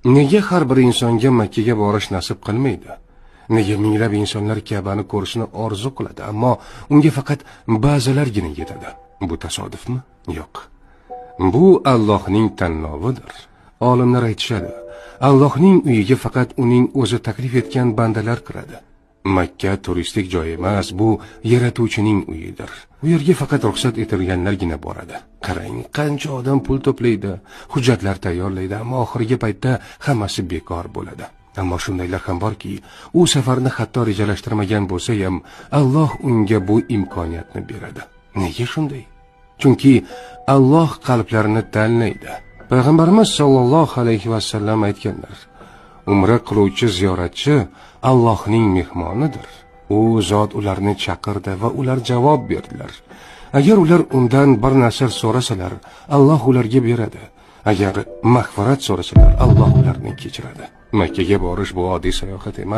Nega har bir insonga Makkaga borish nasib qilmaydi? Nega minglab insonlar Ka'bani ko'rishni orzu qiladi, ammo unga faqat ba'zilargina yetadi? Bu tasodifmi? Yo'q. Bu Allohning tanlovidir. Olimlar aytishadi, Allohning uyiga faqat uning o'zi taklif etgan bandalar kiradi. Makka turistik joy emas, bu yaratuvchining uyidir. U yerga faqat ruxsat etilganlargina boradi. Qarang, qancha odam pul to'playdi, hujjatlar tayyorlaydi, ammo oxirgi paytda hammasi bekor bo'ladi. Ammo shundaylar ham borki, u safarni hatto rejalashtirmagan bo'lsa ham, Alloh unga bu imkoniyatni beradi. Nega shunday? Chunki Alloh qalblarni tanlaydi. Payg'ambarimiz sollallohu alayhi vasallam aytganlar: Umra qiluvchi ziyoratchi Allohning mehmonidir. U zot ularni chaqirdi va ular javob berdilar. Agar ular undan bir narsa so'rasalar, Alloh ularga beradi. Agar mag'firat so'rasalar, Alloh ularni kechiradi. Makkaga borish bu oddiy sayohat emas.